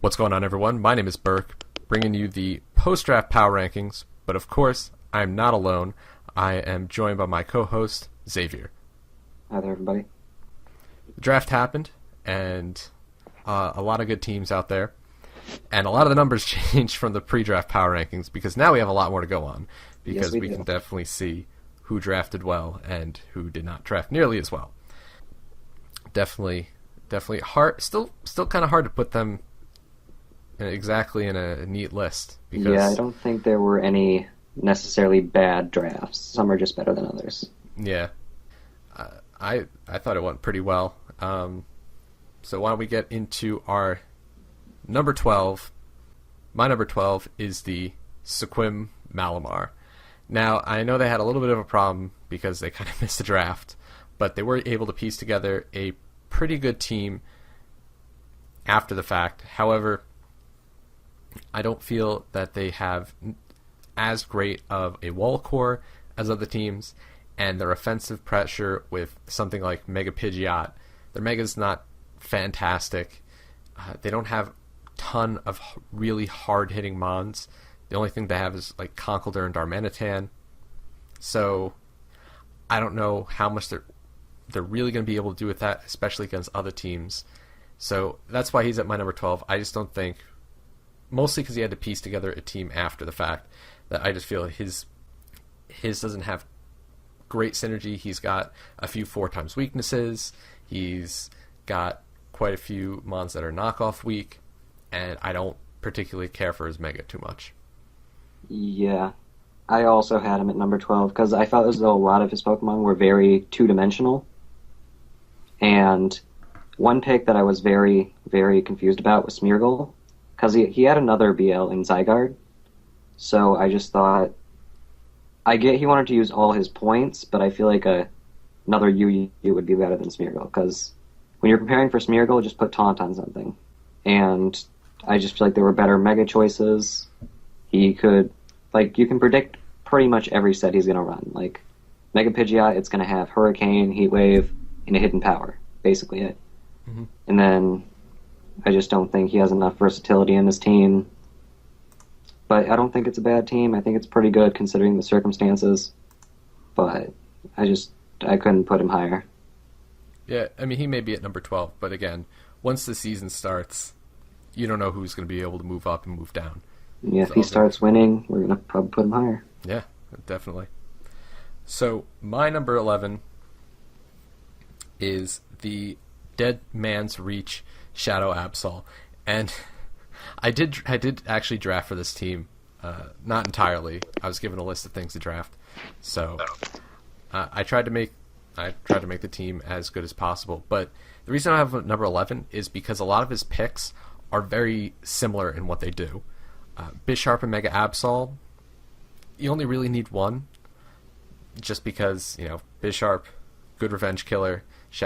What's going on, everyone? My name is Burke, bringing you the post-draft power rankings, but of course, I'm not alone. I am joined by my co-host, Xavier. Hi there, everybody. The draft happened, and a lot of good teams out there, and a lot of the numbers changed from the pre-draft power rankings, because now we have a lot more to go on, because Yes, we do. can definitely see who drafted well and who did not draft nearly as well. Definitely hard. Still kind of hard to put them exactly in a neat list. Because, Yeah, I don't think there were any necessarily bad drafts. Some are just better than others. Yeah, I thought it went pretty well. So why don't we get into our number 12? My number 12 is the Sequim Malamar. Now, I know they had a little bit of a problem because they kind of missed the draft, but they were able to piece together a pretty good team after the fact. However, I don't feel that they have as great of a wall core as other teams, and their offensive pressure with something like Mega Pidgeot, their Mega's not fantastic. They don't have a ton of really hard-hitting Mons. The only thing they have is like Conkeldurr and Darmanitan. So I don't know how much they're really going to be able to do with that, especially against other teams. So that's why he's at my number 12. I just don't think, mostly because he had to piece together a team after the fact, that I just feel his doesn't have great synergy. He's got a few 4x weaknesses. He's got quite a few Mons that are knockoff weak, and I don't particularly care for his Mega too much. Yeah, I also had him at number 12 because I felt as though a lot of his Pokemon were very two-dimensional. And one pick that I was very, very confused about was Smeargle, because he had another BL in Zygarde. So I just thought, I get he wanted to use all his points, but I feel like another UU would be better than Smeargle, because when you're preparing for Smeargle, just put Taunt on something. And I just feel like there were better Mega choices. He could, you can predict pretty much every set he's going to run. Like, Mega Pidgeot, it's going to have Hurricane, Heat Wave, and a Hidden Power. Basically it. Mm-hmm. And then I just don't think he has enough versatility in his team. But I don't think it's a bad team. I think it's pretty good considering the circumstances. But I couldn't put him higher. Yeah, I mean, he may be at number 12, but again, once the season starts, you don't know who's going to be able to move up and move down. Yeah, if he starts winning, we're going to probably put him higher. Yeah, definitely. So, my number 11 is the Dead Man's Reach Shadow Absol. And I did actually draft for this team. Not entirely. I was given a list of things to draft. So, I tried to make the team as good as possible. But the reason I have number 11 is because a lot of his picks are very similar in what they do. Bisharp and Mega Absol, you only really need one, just because, Bisharp, good revenge killer, it's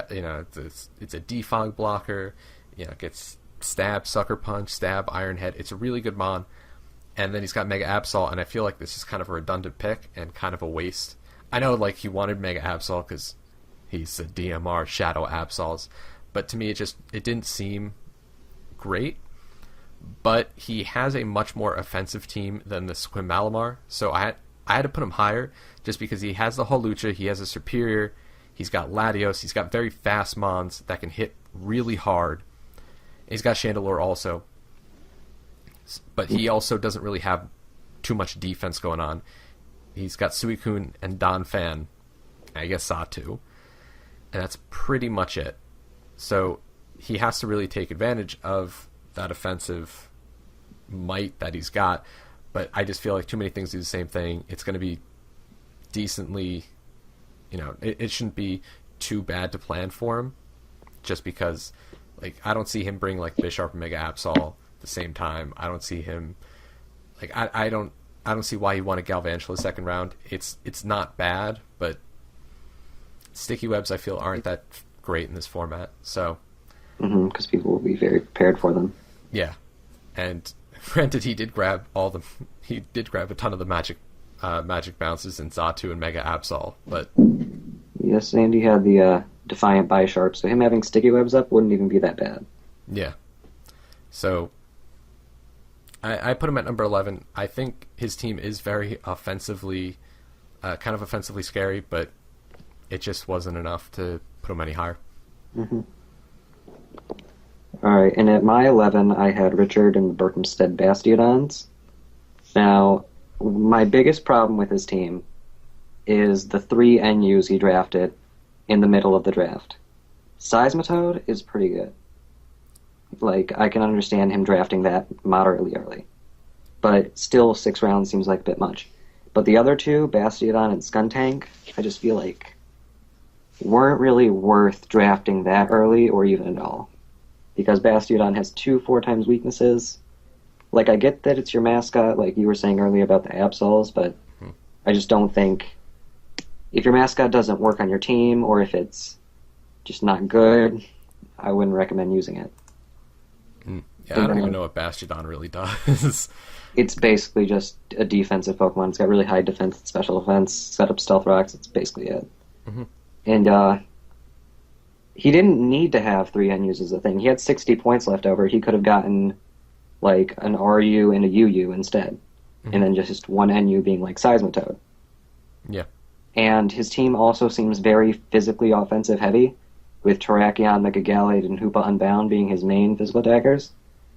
a defog blocker, gets stab, sucker punch, stab, iron head. It's a really good mon. And then he's got Mega Absol, and I feel like this is kind of a redundant pick and kind of a waste. I know, he wanted Mega Absol because he's a DMR Shadow Absols, but to me it didn't seem great. But he has a much more offensive team than the Sequim Malamar, so I had to put him higher just because he has the Holucha, he has a Superior, he's got Latios, he's got very fast Mons that can hit really hard. He's got Chandelure also, but he also doesn't really have too much defense going on. He's got Suicune and Donphan, I guess Satu, and that's pretty much it. So he has to really take advantage of that offensive might that he's got, but I just feel like too many things do the same thing. It's going to be decently, it shouldn't be too bad to plan for him, just because, I don't see him bring Bisharp and Mega Absol at the same time. I don't see him, I don't see why he wanted Galvantula second round. It's not bad, but Sticky Webs I feel aren't that great in this format. So, because people will be very prepared for them. Yeah, and granted, he did grab a ton of the magic bounces in Xatu and Mega Absol, but yes, and he had the Defiant Bisharp, so him having Sticky Webs up wouldn't even be that bad. Yeah. So, I put him at number 11. I think his team is very offensively, kind of offensively scary, but it just wasn't enough to put him any higher. Mm-hmm. All right, and at my 11, I had Richard and the Berkhamsted Bastiodons. Now, my biggest problem with his team is the 3 NUs he drafted in the middle of the draft. Seismitoad is pretty good. Like, I can understand him drafting that moderately early. But still, 6 rounds seems like a bit much. But the other 2, Bastiodon and Skuntank, I just feel like weren't really worth drafting that early or even at all. Because Bastiodon has 2 4x weaknesses. Like, I get that it's your mascot, like you were saying earlier about the Absols, but I just don't think... If your mascot doesn't work on your team, or if it's just not good, I wouldn't recommend using it. Yeah, I don't even know what Bastiodon really does. It's basically just a defensive Pokemon. It's got really high defense and special defense, set up Stealth Rocks, it's basically it. Mm-hmm. And he didn't need to have 3 NUs as a thing. He had 60 points left over. He could have gotten like an RU and a UU instead. Mm-hmm. And then just 1 NU being like Seismitoad. Yeah. And his team also seems very physically offensive heavy, with Terrakion, Mega Gallade, and Hoopa Unbound being his main physical attackers.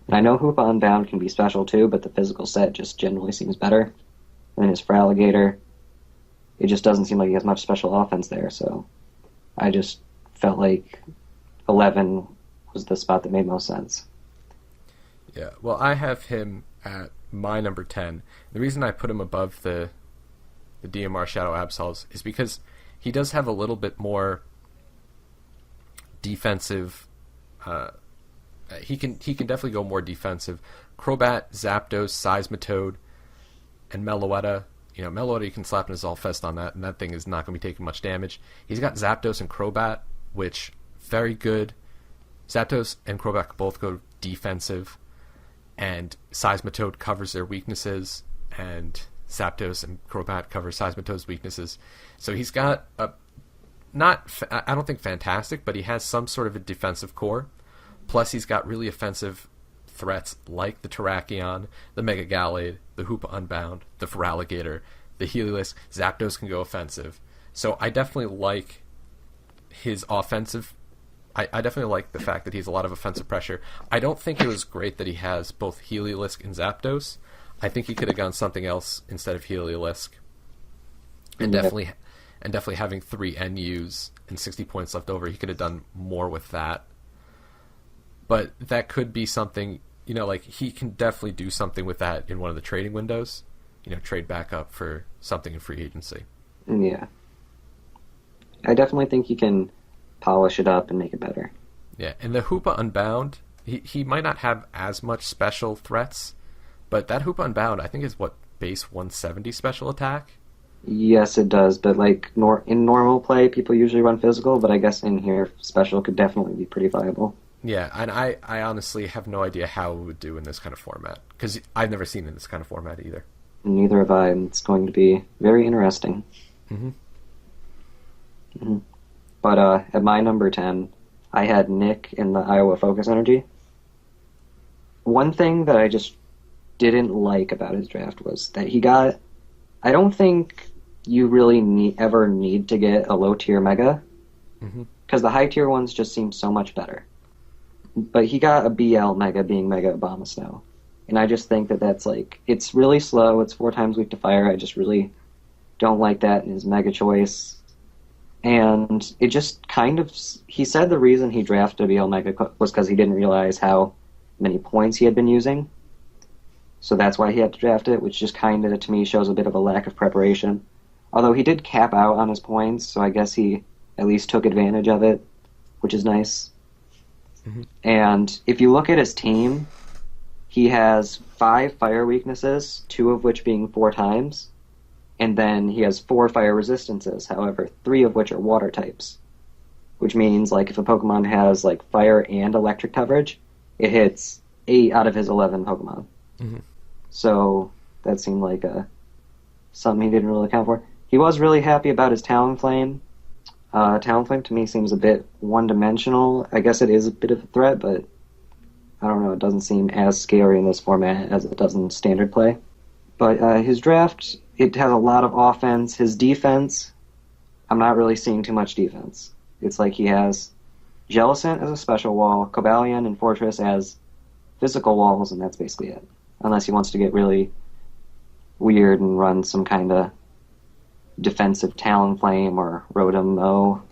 And I know Hoopa Unbound can be special too, but the physical set just generally seems better. And his Feraligatr, it just doesn't seem like he has much special offense there, so I just felt like 11 was the spot that made most sense. Yeah, well, I have him at my number 10. The reason I put him above the DMR Shadow Absols is because he does have a little bit more defensive. He can definitely go more defensive. Crobat, Zapdos, Seismitoad, and Meloetta. You know, Meloetta, you can slap an Zolfest on that, and that thing is not going to be taking much damage. He's got Zapdos and Crobat, which very good. Zapdos and Crobat can both go defensive, and Seismitoad covers their weaknesses, and Zapdos and Crobat cover Seismitoad's weaknesses. So he's got a I don't think fantastic, but he has some sort of a defensive core. Plus, he's got really offensive threats like the Terrakion, the Mega Gallade, the Hoopa Unbound, the Feraligatr, the Heliolisk. Zapdos can go offensive. So I definitely like his offensive. I definitely like the fact that he has a lot of offensive pressure. I don't think it was great that he has both Heliolisk and Zapdos. I think he could have gone something else instead of Heliolisk. And definitely having 3 NUs and 60 points left over, he could have done more with that. But that could be something, you know, like he can definitely do something with that in one of the trading windows. You know, trade back up for something in free agency. Yeah. I definitely think he can polish it up and make it better. Yeah, and the Hoopa Unbound, he might not have as much special threats, but that Hoopa Unbound, I think, is what, base 170 special attack? Yes, it does, but like in normal play, people usually run physical, but I guess in here, special could definitely be pretty viable. Yeah, and I honestly have no idea how it would do in this kind of format, because I've never seen it in this kind of format either. Neither have I, and it's going to be very interesting. Mm-hmm. Mm-hmm. But at my number 10, I had Nick in the Iowa Focus Energy. One thing that I just didn't like about his draft was that he got... I don't think you really ever need to get a low-tier Mega, because the high-tier ones just seem so much better. But he got a BL Mega being Mega Abomasnow. And I just think that that's like... It's really slow, it's 4 times weak to fire, I just really don't like that in his Mega choice. And it just kind of... He said the reason he drafted a BL Mega was because he didn't realize how many points he had been using. So that's why he had to draft it, which just kind of, to me, shows a bit of a lack of preparation. Although he did cap out on his points, so I guess he at least took advantage of it, which is nice. Mm-hmm. And if you look at his team, he has 5 fire weaknesses, 2 of which being 4 times. And then he has 4 fire resistances, however, 3 of which are water types. Which means, like, if a Pokemon has, like, fire and electric coverage, it hits 8 out of his 11 Pokemon. Mm-hmm. So that seemed like something he didn't really account for. He was really happy about his Talonflame. Talonflame to me seems a bit one-dimensional. I guess it is a bit of a threat, but I don't know, it doesn't seem as scary in this format as it does in standard play. But his draft, it has a lot of offense. His defense, I'm not really seeing too much defense. It's like he has Jellicent as a special wall, Cobalion and Fortress as physical walls, and that's basically it. Unless he wants to get really weird and run some kind of defensive Talonflame or Rotom Mo.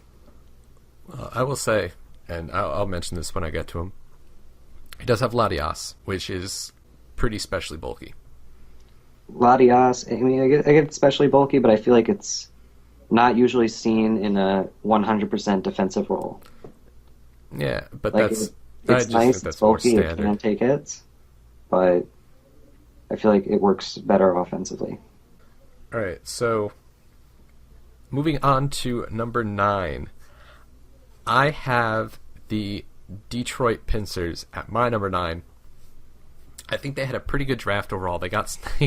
I will say, and I'll mention this when I get to him, he does have Latias, which is pretty specially bulky. Latias, I mean, I get it's especially bulky, but I feel like it's not usually seen in a 100% defensive role. Yeah, but like that's... it's nice, it's bulky, it can take hits, but I feel like it works better offensively. Alright, so moving on to number 9. I have the Detroit Pincers at my number 9. I think they had a pretty good draft overall. He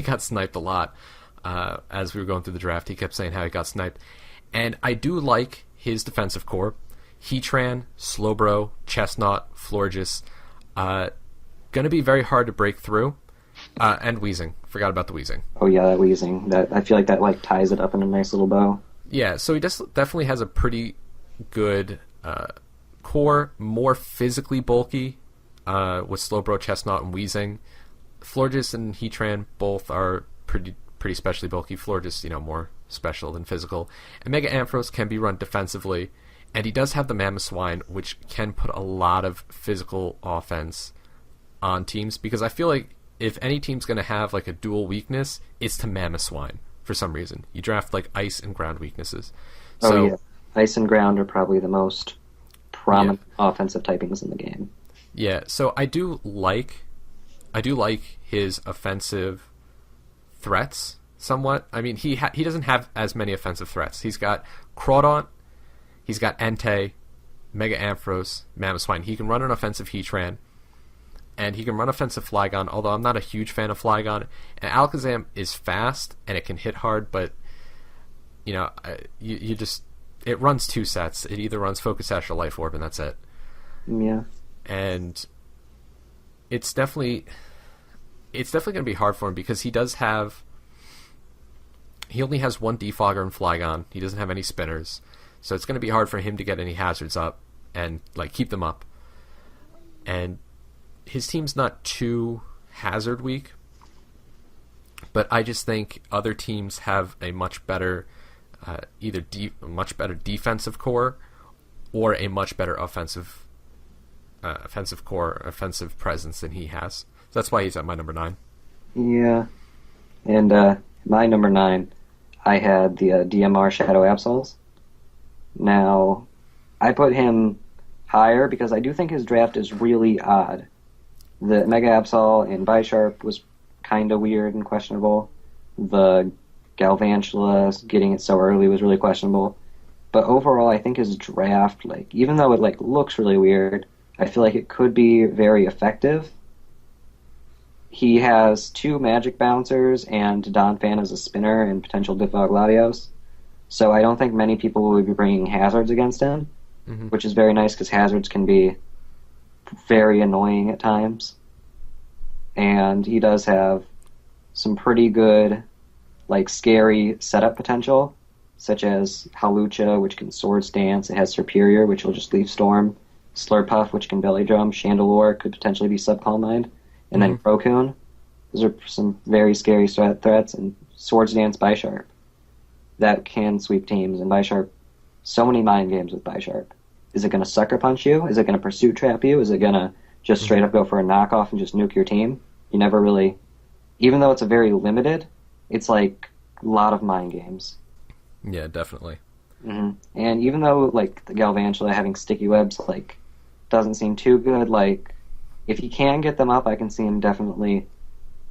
got sniped a lot as we were going through the draft. He kept saying how he got sniped. And I do like his defensive core. Heatran, Slowbro, Chestnut, Florges. Going to be very hard to break through. And Weezing. Forgot about the Weezing. Oh yeah, that Weezing. That I feel like that like ties it up in a nice little bow. Yeah, so he definitely has a pretty good core, more physically bulky with Slowbro, Chestnut, and Weezing. Florges and Heatran both are pretty specially bulky. Florges, more special than physical. And Mega Ampharos can be run defensively, and he does have the Mamoswine, which can put a lot of physical offense on teams, because I feel like if any team's going to have like a dual weakness, it's to Mamoswine for some reason. You draft like ice and ground weaknesses. So, yeah. Ice and ground are probably the most prominent offensive typings in the game. Yeah, so I do like his offensive threats somewhat. I mean, he doesn't have as many offensive threats. He's got Crawdaunt, he's got Entei, Mega Ampharos, Mamoswine. He can run an offensive Heatran, and he can run offensive Flygon, although I'm not a huge fan of Flygon. And Alakazam is fast, and it can hit hard, but, it runs 2 sets. It either runs Focus Sash or Life Orb, and that's it. Yeah. And it's definitely going to be hard for him, because he only has 1 Defogger and Flygon. He doesn't have any spinners. So it's going to be hard for him to get any hazards up and keep them up. And his team's not too hazard weak, but I just think other teams have a much better much better defensive core, or a much better offensive presence than he has. So that's why he's at my number 9. Yeah. And my number 9, I had the DMR Shadow Absols. Now, I put him higher because I do think his draft is really odd. The Mega Absol in Bisharp was kind of weird and questionable. The Galvantula getting it so early was really questionable. But overall, I think his draft, even though it looks really weird, I feel like it could be very effective. He has 2 Magic Bouncers and Donphan as a spinner and potential Diffog Latios. So I don't think many people will be bringing Hazards against him, which is very nice because Hazards can be very annoying at times. And he does have some pretty good, scary setup potential, such as Hawlucha, which can Swords Dance. It has Superior, which will just Leaf Storm. Slurpuff, which can Belly Drum. Chandelure could potentially be Subcalm Mind. And then Crocoon. Those are some very scary threats. And Swords Dance Bisharp. That can sweep teams. And Bisharp, so many mind games with Bisharp. Is it going to Sucker Punch you? Is it going to Pursuit Trap you? Is it going to just straight up go for a knockoff and just nuke your team? You never really... Even though it's a very limited, it's a lot of mind games. Yeah, definitely. Mm-hmm. And even though, the Galvantula having sticky webs, doesn't seem too good, if he can get them up, I can see him definitely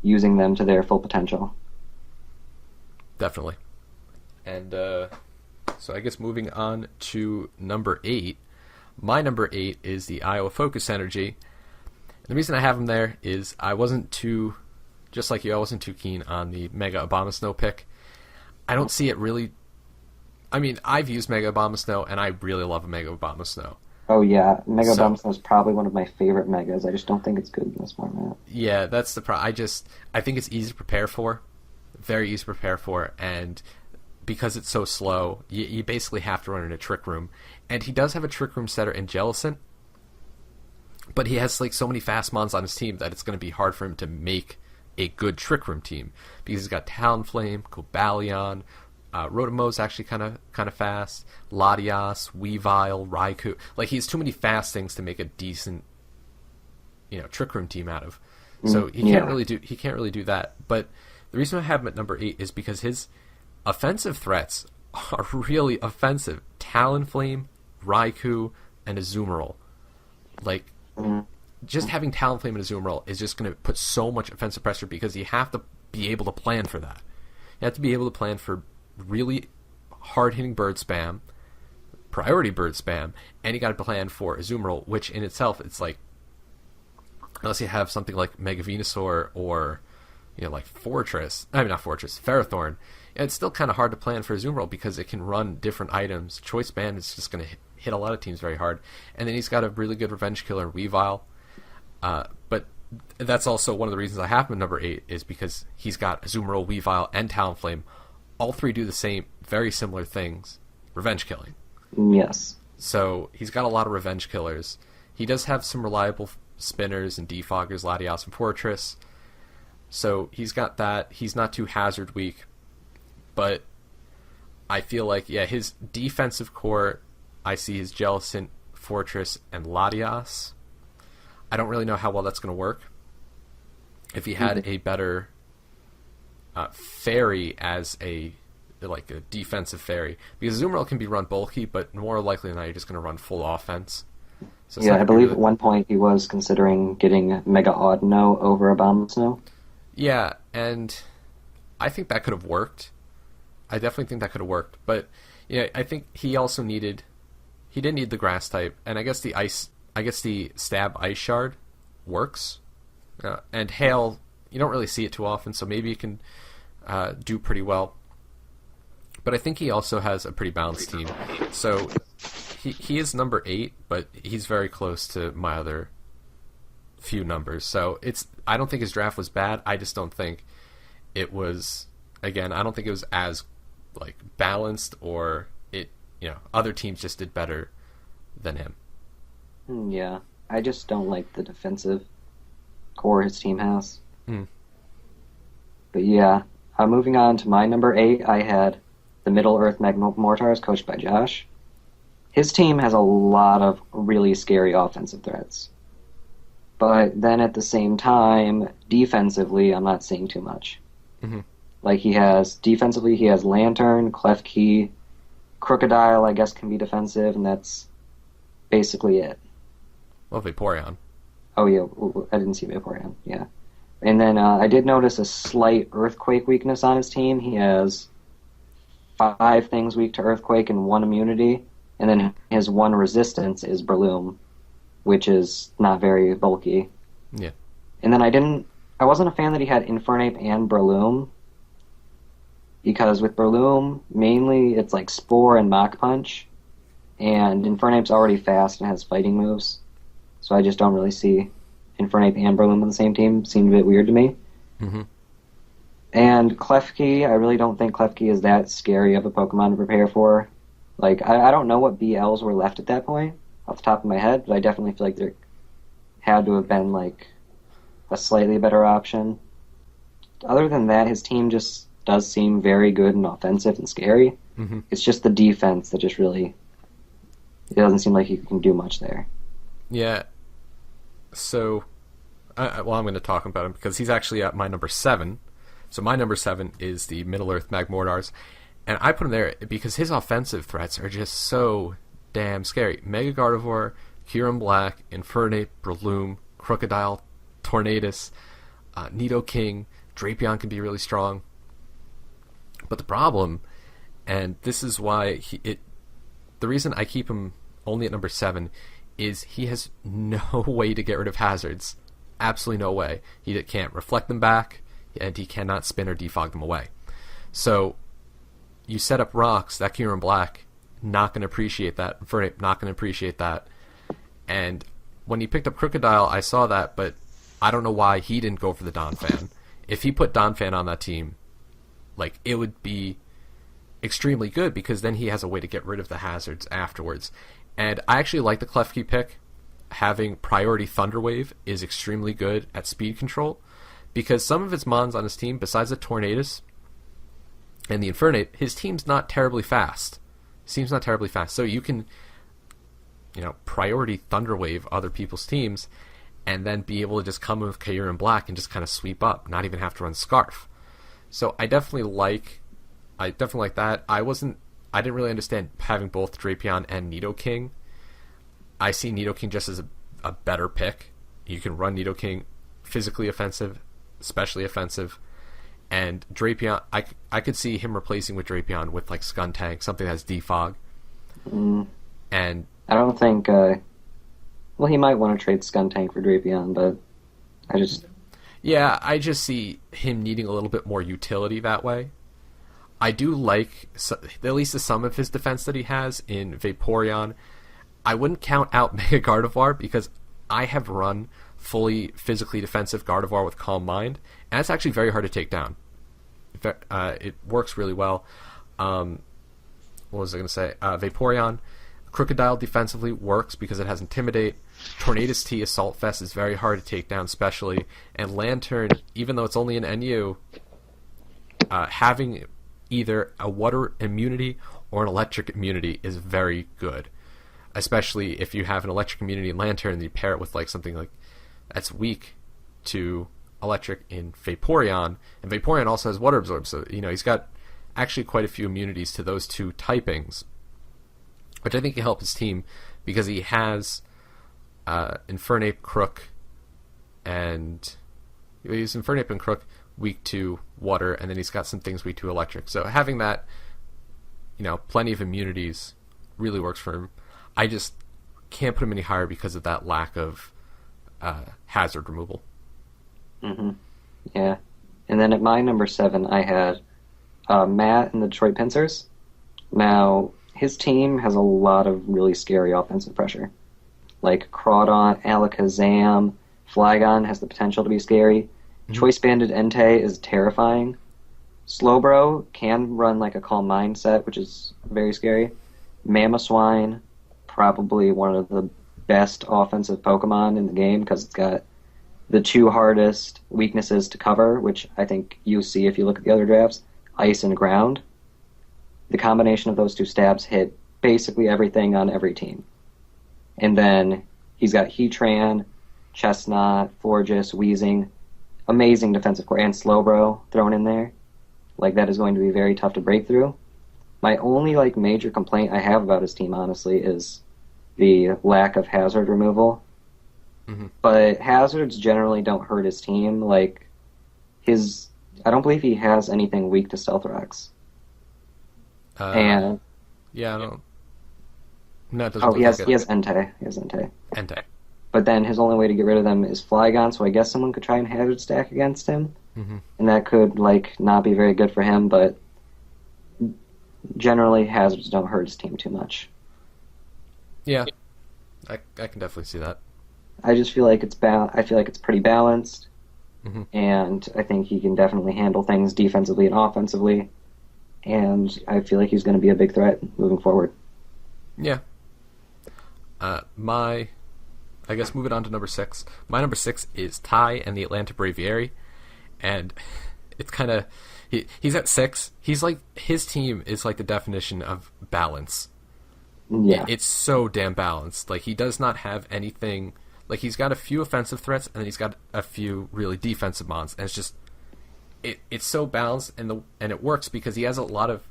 using them to their full potential. Definitely. And, so I guess moving on to number 8. My number 8 is the Iowa Focus Energy. And the reason I have him there is I wasn't too keen on the Mega Abomasnow pick. I don't see it really... I mean, I've used Mega Abomasnow, and I really love a Mega Abomasnow. Oh yeah, Mega So Bombsnow is probably one of my favorite megas. I just don't think it's good in this format. yeah, that's the problem. I think it's easy to prepare for, very easy to prepare for, and because it's so slow, you basically have to run in a trick room. And he does have a trick room setter in Jellicent, but he has like so many fast mons on his team that it's going to be hard for him to make a good trick room team because he's got Talonflame, Cobalion, Rotomo's actually kind of fast, Latias, Weavile, Raikou. Like he has too many fast things to make a decent, trick room team out of. So he can't really do that. But the reason I have him at number 8 is because his offensive threats are really offensive. Talonflame, Raikou, and Azumarill. Like, just having Talonflame and Azumarill is just going to put so much offensive pressure because you have to be able to plan for that. You have to be able to plan for really hard-hitting bird spam, priority bird spam, and you got to plan for Azumarill, which in itself, it's like, unless you have something like Mega Venusaur or, like Ferrothorn, it's still kind of hard to plan for Azumarill because it can run different items. Choice Band is just going to hit a lot of teams very hard. And then he's got a really good Revenge Killer in Weavile. But that's also one of the reasons I have him at number 8 is because he's got Azumarill, Weavile, and Talonflame. All three do the same, very similar things. Revenge killing. Yes. So he's got a lot of Revenge Killers. He does have some reliable spinners and defoggers, Latias and Fortress. So he's got that. He's not too hazard weak. But I feel like, his defensive core, I see his Jellicent, Fortress, and Latias. I don't really know how well that's going to work. If he had a better fairy as a defensive fairy. Because Azumarill can be run bulky, but more likely than not, you're just going to run full offense. So I believe at one point he was considering getting Mega Audino over Abomasnow. Yeah, and I think that could have worked. I definitely think that could have worked. But I think he also he didn't need the grass type, and I guess the stab ice shard works. And hail, you don't really see it too often, so maybe you can do pretty well. But I think he also has a pretty balanced team. So he is number 8, but he's very close to my other few numbers. So I don't think his draft was bad. I just don't think it was, again, I don't think it was as balanced, or other teams just did better than him. Yeah, I just don't like the defensive core his team has. But moving on to my number 8, I had the Middle Earth Magmortars, coached by Josh. His team has a lot of really scary offensive threats. But then at the same time, defensively, I'm not seeing too much. Defensively, he has Lantern, Klefki, Crocodile, I guess, can be defensive, and that's basically it. Well, Vaporeon. Oh, yeah, I didn't see Vaporeon, yeah. And then I did notice a slight Earthquake weakness on his team. He has 5 things weak to Earthquake and 1 immunity, and then his 1 resistance is Breloom, which is not very bulky. Yeah. And then I wasn't a fan that he had Infernape and Breloom, because with Breloom, mainly it's like Spore and Mach Punch, and Infernape's already fast and has fighting moves, so I just don't really see Infernape and Breloom on the same team. Seemed a bit weird to me. And Klefki, I really don't think Klefki is that scary of a Pokemon to prepare for. I don't know what BLs were left at that point, off the top of my head, but I definitely feel like there had to have been, a slightly better option. Other than that, his team just does seem very good and offensive and scary. It's just the defense that just really... It doesn't seem like he can do much there. Yeah. So, I'm going to talk about him because he's actually at my number 7. So my number 7 is the Middle Earth Magmortars. And I put him there because his offensive threats are just so damn scary. Mega Gardevoir, Kyurem Black, Infernape, Breloom, Crocodile, Tornadus, Nidoking, Drapion can be really strong. But the problem, and this is why the reason I keep him only at number 7 is he has no way to get rid of hazards. Absolutely no way. He can't reflect them back, and he cannot spin or defog them away. So you set up rocks, that Kyurem Black, not going to appreciate that. Infernape, not going to appreciate that. And when he picked up Crocodile, I saw that, but I don't know why he didn't go for the Donphan. If he put Donphan on that team, like, it would be extremely good, because then he has a way to get rid of the hazards afterwards. And I actually like the Klefki pick. Having priority Thunderwave is extremely good at speed control, because some of his mons on his team, besides the Tornadus and the Infernate, his team's not terribly fast. So you can, priority Thunderwave other people's teams, and then be able to just come in with Kyurem and Black and just kind of sweep up, not even have to run Scarf. So I definitely like that. I didn't really understand having both Drapion and Nidoking. I see Nidoking just as a better pick. You can run Nidoking physically offensive, especially offensive, and Drapion, I could see him replacing with Drapion with like Skuntank, something that has Defog. And I don't think. Well, he might want to trade Skuntank for Drapion, but I just see him needing a little bit more utility that way. I do like at least the sum of his defense that he has in Vaporeon. I wouldn't count out Mega Gardevoir, because I have run fully physically defensive Gardevoir with Calm Mind, and it's actually very hard to take down. It works really well. What was I going to say? Vaporeon, Crocodile defensively works because it has Intimidate. Tornadus T Assault Vest is very hard to take down, especially. And Lantern, even though it's only an NU, having either a water immunity or an electric immunity is very good. Especially if you have an electric immunity in Lantern and you pair it with like something like that's weak to electric in Vaporeon. And Vaporeon also has Water Absorb, so he's got actually quite a few immunities to those two typings, which I think can help his team, because he has Infernape, Crook, and he's Infernape and Crook weak to water, and then he's got some things weak to electric. So having that, plenty of immunities really works for him. I just can't put him any higher because of that lack of hazard removal. Yeah. And then at my number 7, I had Matt and the Detroit Pincers. Now, his team has a lot of really scary offensive pressure. Like Crawdon, Alakazam, Flygon has the potential to be scary. Choice Banded Entei is terrifying. Slowbro can run like a Calm Mind set, which is very scary. Mamoswine, probably one of the best offensive Pokemon in the game, because it's got the two hardest weaknesses to cover, which I think you see if you look at the other drafts: Ice and Ground. The combination of those two stabs hit basically everything on every team. And then he's got Heatran, Chestnut, Forgus, Weezing, amazing defensive core, and Slowbro thrown in there. Like, that is going to be very tough to break through. My only major complaint I have about his team, honestly, is the lack of hazard removal. But hazards generally don't hurt his team. I don't believe he has anything weak to Stealth Rocks. And yeah, I don't. No, it doesn't. He has Entei. He has Entei. Entei. But then his only way to get rid of them is Flygon, so I guess someone could try and hazard stack against him. And that could not be very good for him, but generally hazards don't hurt his team too much. Yeah, I can definitely see that. I just feel like I feel like it's pretty balanced, and I think he can definitely handle things defensively and offensively, and I feel like he's going to be a big threat moving forward. Yeah. I guess moving on to number 6. My number 6 is Ty and the Atlanta Braviary, and it's kind of he's at 6. He's his team is like the definition of balance. Yeah, it's so damn balanced. He does not have anything. He's got a few offensive threats, and then he's got a few really defensive mons, and it's just it's so balanced, and it works because he has a lot of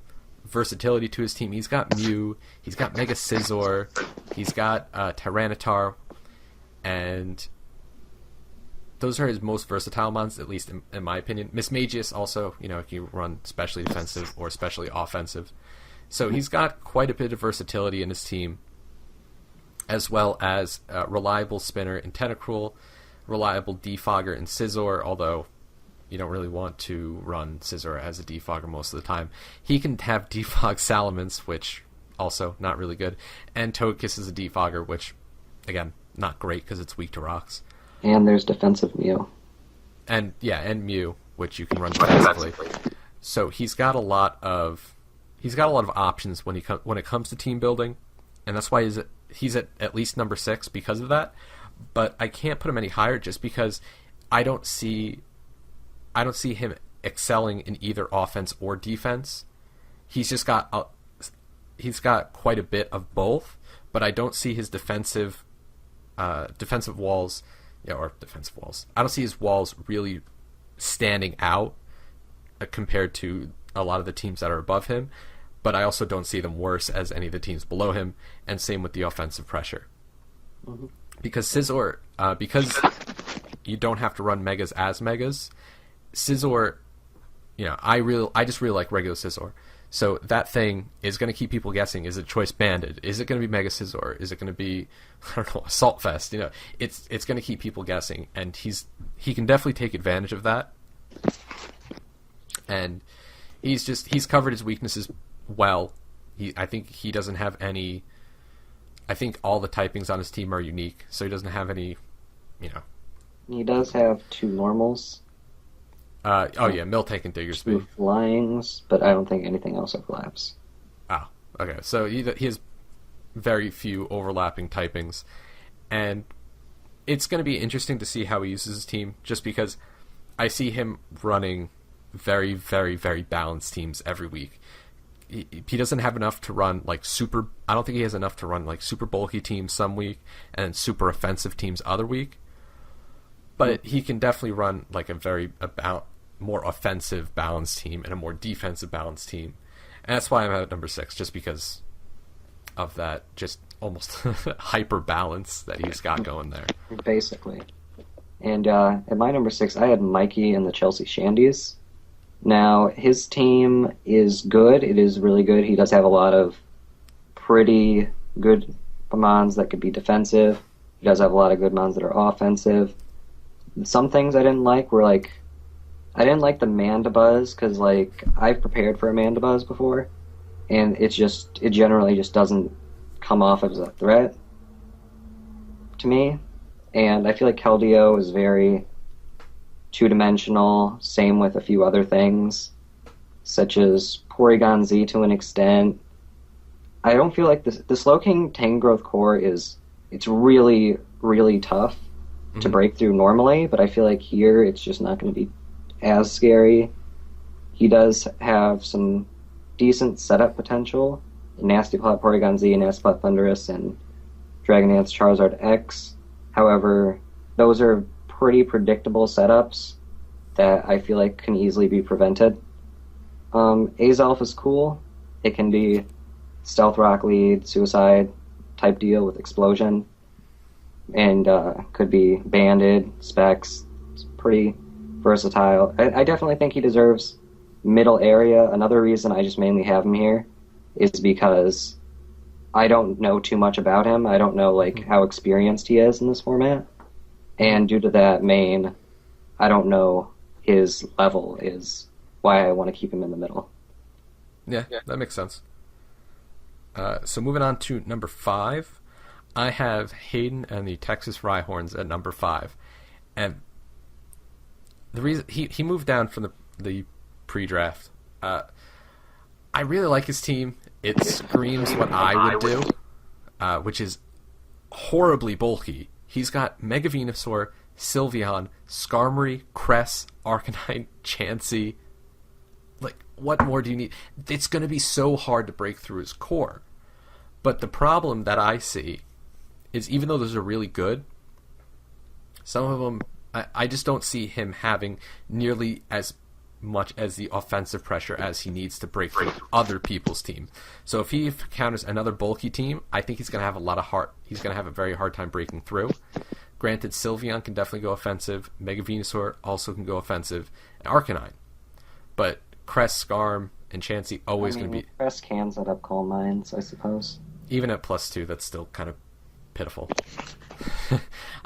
versatility to his team. He's got Mew, he's got Mega Scizor, he's got Tyranitar, and those are his most versatile mons, at least in my opinion. Mismagius also, he run specially defensive or especially offensive. So he's got quite a bit of versatility in his team, as well as reliable spinner in Tentacruel, reliable defogger in Scizor, although you don't really want to run Scizor as a defogger most of the time. He can have defog Salamence, which also not really good, and Togekiss is a defogger, which, again, not great because it's weak to rocks. And there's defensive Mew. And Mew, which you can run defensively. So he's got a lot of options when it comes to team building, and that's why he's at least number 6 because of that. But I can't put him any higher just because I don't see him excelling in either offense or defense. He's got quite a bit of both, but I don't see his defensive walls. I don't see his walls really standing out compared to a lot of the teams that are above him, but I also don't see them worse as any of the teams below him, and same with the offensive pressure. Mm-hmm. Because Scizor, because you don't have to run Megas as Megas, Scizor, I just really like regular Scizor. So that thing is going to keep people guessing. Is it Choice Banded? Is it going to be Mega Scizor? Is it going to be, I don't know, Assault Fest? It's going to keep people guessing, and he can definitely take advantage of that. And he's covered his weaknesses well. I think he doesn't have any. I think all the typings on his team are unique, so he doesn't have any. He does have 2 normals. Miltank and Digger Speed. 2 flyings, but I don't think anything else overlaps. Oh, okay. So he has very few overlapping typings, and it's going to be interesting to see how he uses his team, just because I see him running very, very, very balanced teams every week. He doesn't have enough to run I don't think he has enough to run super bulky teams some week and super offensive teams other week. But he can definitely run a more offensive balanced team and a more defensive balanced team. And that's why I'm at number 6, just because of that just almost hyper balance that he's got going there. Basically. And at my number 6, I had Mikey and the Chelsea Shandies. Now, his team is good. It is really good. He does have a lot of pretty good mons that could be defensive. He does have a lot of good mons that are offensive. Some things I didn't like were I didn't like the Mandibuzz because I've prepared for a Mandibuzz before, and it generally just doesn't come off as a threat to me. And I feel like Keldeo is very 2-dimensional. Same with a few other things, such as Porygon Z to an extent. I don't feel like the Slowking Tangrowth core it's really, really tough to break through normally, but I feel like here it's just not going to be as scary. He does have some decent setup potential. Nasty Plot Porygon Z, Nasty Plot Thundurus, and Dragon Dance Charizard X. However, those are pretty predictable setups that I feel like can easily be prevented. Azelf is cool. It can be Stealth Rock Lead, Suicide type deal with Explosion. And could be banded, specs. It's pretty versatile. I definitely think he deserves middle area. Another reason I just mainly have him here is because I don't know too much about him. I don't know how experienced he is in this format. And due to that I don't know his level is why I want to keep him in the middle. Yeah, that makes sense. So moving on to number 5. I have Hayden and the Texas Rhyhorns at number 5, and the reason he moved down from the pre-draft. I really like his team. It screams what I would do, which is horribly bulky. He's got Mega Venusaur, Sylveon, Skarmory, Cress, Arcanine, Chansey. What more do you need? It's going to be so hard to break through his core. But the problem that I see is, even though those are really good, some of them, I just don't see him having nearly as much as the offensive pressure as he needs to break through other people's team. So if he encounters another bulky team, I think he's going to have a very hard time breaking through. Granted, Sylveon can definitely go offensive. Mega Venusaur also can go offensive. And Arcanine. But Crest, Skarm, and Chansey always going to be... Crest can set up Coal Mines, I suppose. Even at +2, that's still kind of pitiful.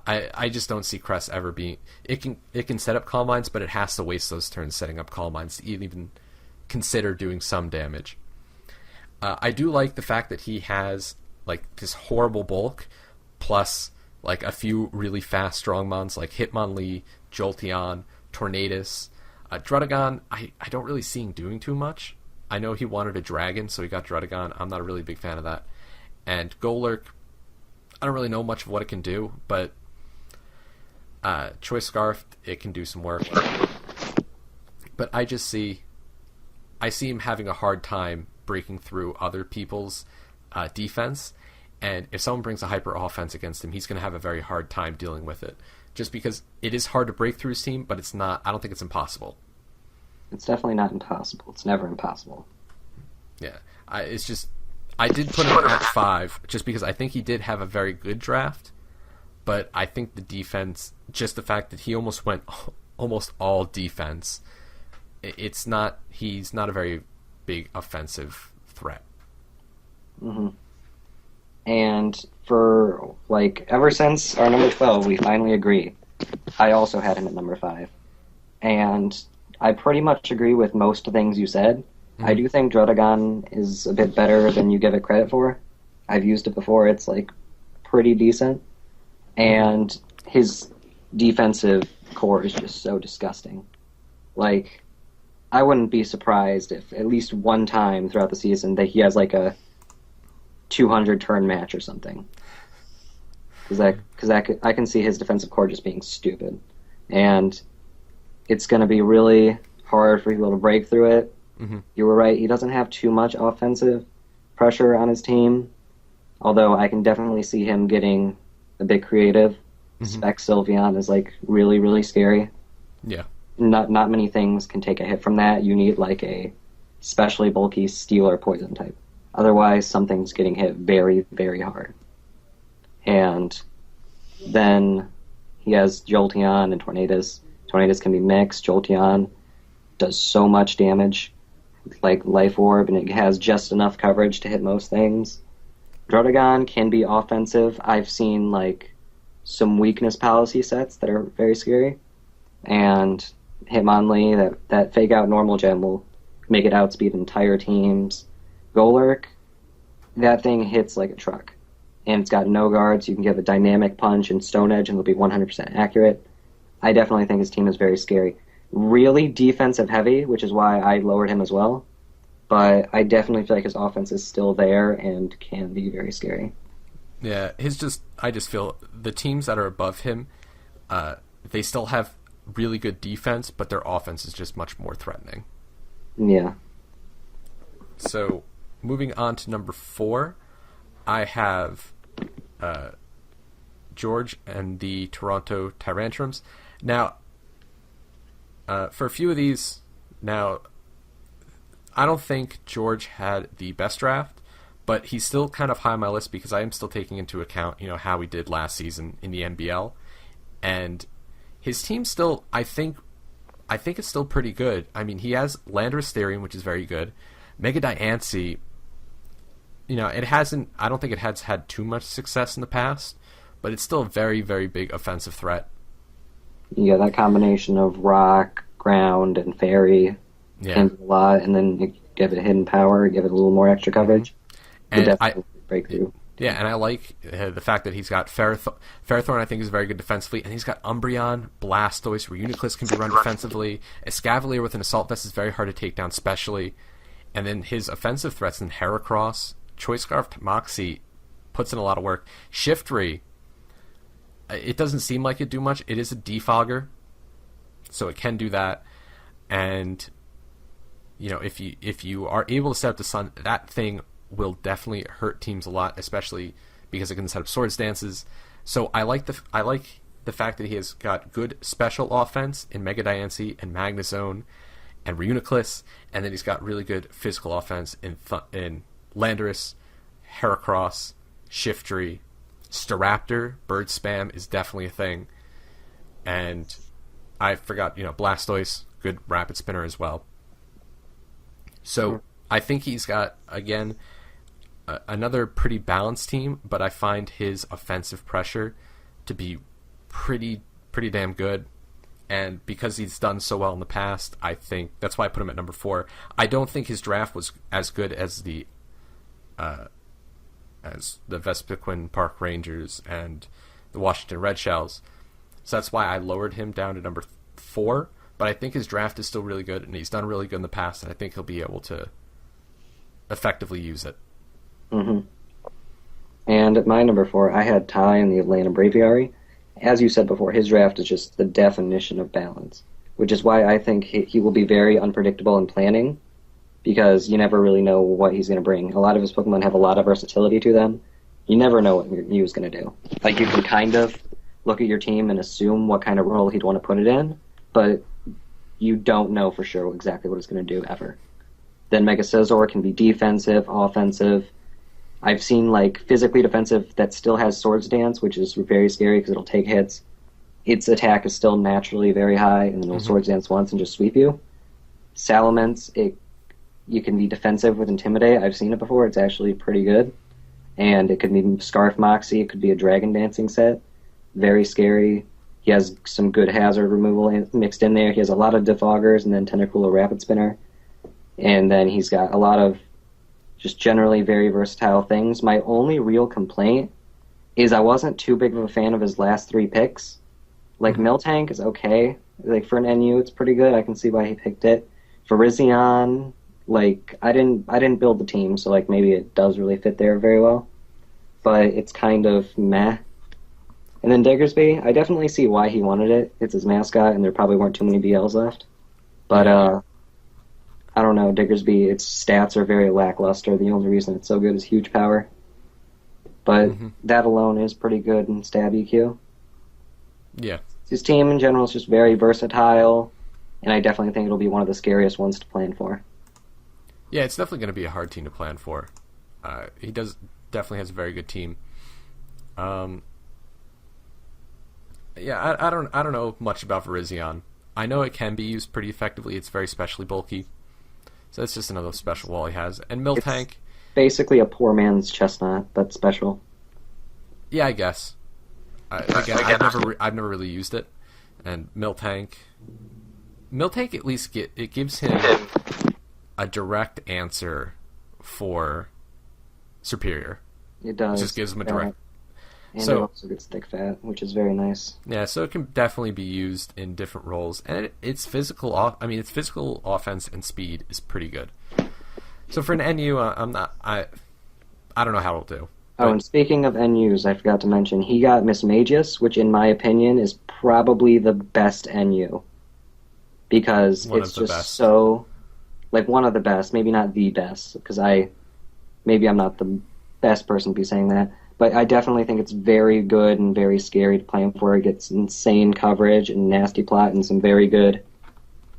I just don't see Crest ever being... It can set up Calm Minds, but it has to waste those turns setting up Calm Minds to even consider doing some damage. I do like the fact that he has this horrible bulk plus like a few really fast strongmons like Hitmonlee, Jolteon, Tornadus. Druddigon, I don't really see him doing too much. I know he wanted a dragon, so he got Druddigon. I'm not a really big fan of that. And Golurk, I don't really know much of what it can do, but Choice Scarf, it can do some work. But I see him having a hard time breaking through other people's defense, and if someone brings a hyper offense against him, he's going to have a very hard time dealing with it. Just because it is hard to break through his team, but it's not. I don't think it's impossible. It's definitely not impossible. It's never impossible. Yeah, I did put him at 5 just because I think he did have a very good draft, but I think the defense, just the fact that he almost went almost all defense, he's not a very big offensive threat. Mm-hmm. And for, ever since our number 12, we finally agree. I also had him at number 5. And I pretty much agree with most of the things you said. Mm-hmm. I do think Druddigon is a bit better than you give it credit for. I've used it before. It's, pretty decent. And his defensive core is just so disgusting. I wouldn't be surprised if at least one time throughout the season that he has, a 200 turn match or something. Because I can see his defensive core just being stupid. And it's going to be really hard for people to break through it. Mm-hmm. You were right. He doesn't have too much offensive pressure on his team. Although I can definitely see him getting a bit creative. Mm-hmm. Spec Sylveon is, really, really scary. Yeah. Not many things can take a hit from that. You need, a especially bulky steel or poison type. Otherwise, something's getting hit very, very hard. And then he has Jolteon and Tornadus. Tornadus can be mixed. Jolteon does so much damage, Life Orb, and it has just enough coverage to hit most things. Druddigon can be offensive. I've seen, some weakness policy sets that are very scary. And Hitmonlee, that fake out normal gem will make it outspeed entire teams. Golurk, that thing hits like a truck. And it's got no guards. You can give a dynamic punch and Stone Edge and it'll be 100% accurate. I definitely think his team is very scary. Really defensive heavy, which is why I lowered him as well. But I definitely feel like his offense is still there and can be very scary. Yeah, I just feel the teams that are above him, they still have really good defense, but their offense is just much more threatening. Yeah. So, moving on to number 4, I have George and the Toronto Tyrantrums. Now, for a few of these, I don't think George had the best draft, but he's still kind of high on my list because I am still taking into account, how he did last season in the NBL, and his team still, I think it's still pretty good. I mean, he has Landorus Therian, which is very good. Mega Diancie, I don't think it has had too much success in the past, but it's still a very, very big offensive threat. Yeah, that combination of rock, ground, and fairy can do a lot, and then you give it hidden power, give it a little more extra coverage. And break through. Yeah, and I like the fact that he's got Ferrothorn, I think, is very good defensively, and he's got Umbreon, Blastoise, Reuniclus can be run defensively. Escavalier with an Assault Vest is very hard to take down, especially. And then his offensive threats in Heracross, Choice Scarf, Moxie puts in a lot of work. Shiftry, it doesn't seem like it do much. It is a defogger, so it can do that. And if you are able to set up the sun, that thing will definitely hurt teams a lot, especially because it can set up Swords Dances. So I like the fact that he has got good special offense in Mega Diancie and Magnezone and Reuniclus, and then he's got really good physical offense in Landorus, Heracross, Shiftry, Staraptor. Bird Spam is definitely a thing, and I forgot, Blastoise, good rapid spinner as well. So I think he's got, again, another pretty balanced team, but I find his offensive pressure to be pretty damn good. And because he's done so well in the past, I think that's why I put him at number 4. I don't think his draft was as good as the Vespiquen Park Rangers and the Washington Red Shells. So that's why I lowered him down to number 4. But I think his draft is still really good, and he's done really good in the past, and I think he'll be able to effectively use it. Mm-hmm. And at my number 4, I had Ty in the Atlanta Braviary. As you said before, his draft is just the definition of balance, which is why I think he will be very unpredictable in planning, because you never really know what he's going to bring. A lot of his Pokemon have a lot of versatility to them. You never know what Mew's going to do. Like, you can kind of look at your team and assume what kind of role he'd want to put it in, but you don't know for sure exactly what it's going to do ever. Then Mega Scizor can be defensive, offensive. I've seen, like, physically defensive that still has Swords Dance, which is very scary because it'll take hits. Its attack is still naturally very high, and then it'll Swords Dance once and just sweep you. Salamence, you can be defensive with Intimidate. I've seen it before. It's actually pretty good. And it could be Scarf Moxie. It could be a Dragon Dancing set. Very scary. He has some good hazard removal mixed in there. He has a lot of Defoggers and then Tentacruel Rapid Spinner. And then he's got a lot of just generally very versatile things. My only real complaint is I wasn't too big of a fan of his last 3 picks. Like, Miltank is okay. Like, for an NU, it's pretty good. I can see why he picked it. For Virizion, like, I didn't build the team, so, like, maybe it does really fit there very well. But it's kind of meh. And then Diggersby, I definitely see why he wanted it. It's his mascot, and there probably weren't too many BLs left. But, I don't know, Diggersby, its stats are very lackluster. The only reason it's so good is huge power. But that alone is pretty good in stab EQ. Yeah. His team in general is just very versatile, and I definitely think it'll be one of the scariest ones to plan for. Yeah, it's definitely going to be a hard team to plan for. He definitely has a very good team. Yeah, I don't know much about Virizion. I know it can be used pretty effectively. It's very specially bulky. So that's just another special wall he has. And Miltank... It's basically a poor man's chestnut, but special. Yeah, I guess. I've never really used it. And Miltank at least it gives him a direct answer for Superior. It does. It just gives him a direct... And it also gets thick fat, which is very nice. Yeah, so it can definitely be used in different roles, and its physical offense and speed is pretty good. So for an NU, I don't know how it'll do. Oh, and speaking of NUs, I forgot to mention, he got Mismagius, which in my opinion is probably the best NU. Because it's just so... Like, one of the best, maybe not the best, because maybe I'm not the best person to be saying that. But I definitely think it's very good and very scary to play him for. It gets insane coverage and nasty plot and some very good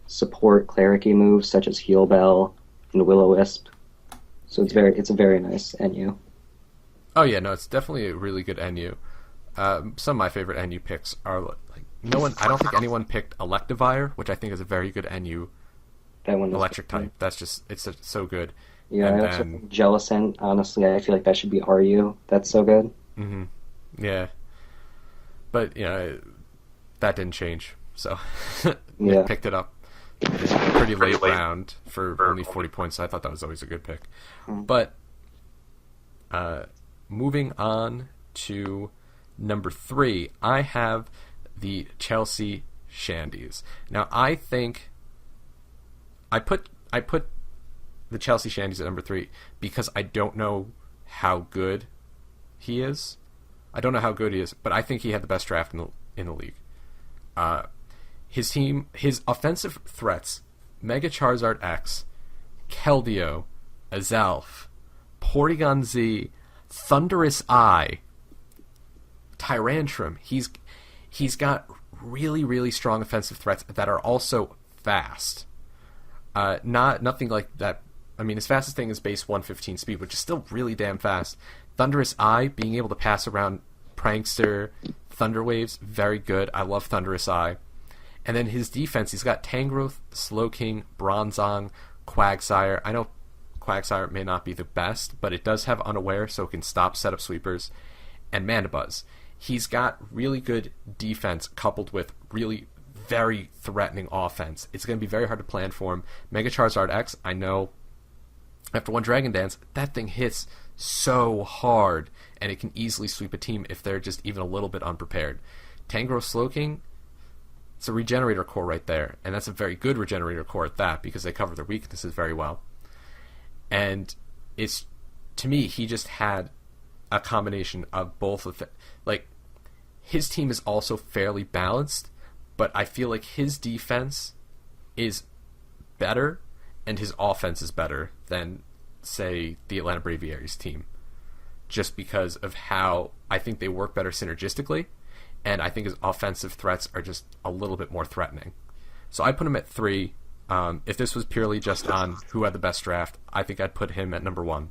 support cleric-y moves such as Heal Bell and Will-O-Wisp. So it's a very nice NU. Oh yeah, no, it's definitely a really good NU. Some of my favorite NU picks are like I don't think anyone picked Electivire, which I think is a very good NU. That one electric type. That's just it's so good. Yeah, I also think Jellicent, honestly, I feel like that should be RU. That's so good. Mm-hmm. Yeah. But, that didn't change. So, Nick picked it up in a pretty late round for only 40 points. So I thought that was always a good pick. But, moving on to number 3, I have the Chelsea Shandies. Now, I think I put the Chelsea Shandies at number 3 because I don't know how good he is. But I think he had the best draft in the league. His team, his offensive threats: Mega Charizard X, Keldeo, Azelf, Porygon Z, Thunderous Eye, Tyrantrum. He's got really, really strong offensive threats that are also fast. Nothing like that. I mean, his fastest thing is base 115 speed, which is still really damn fast. Thunderous Eye, being able to pass around Prankster, Thunder Waves, very good. I love Thunderous Eye. And then his defense, he's got Tangrowth, Slowking, Bronzong, Quagsire. I know Quagsire may not be the best, but it does have Unaware, so it can stop setup sweepers. And Mandibuzz. He's got really good defense coupled with really very threatening offense. It's going to be very hard to plan for him. Mega Charizard X, I know, after one Dragon Dance, that thing hits so hard, and it can easily sweep a team if they're just even a little bit unprepared. Tangrowth Slowking, it's a regenerator core right there, and that's a very good regenerator core at that because they cover their weaknesses very well. And it's, to me, he just had a combination of both of like, his team is also fairly balanced, but I feel like his defense is better and his offense is better than, say, the Atlanta Braviaries team, just because of how I think they work better synergistically, and I think his offensive threats are just a little bit more threatening. So I put him at 3. If this was purely just on who had the best draft, I think I'd put him at number 1.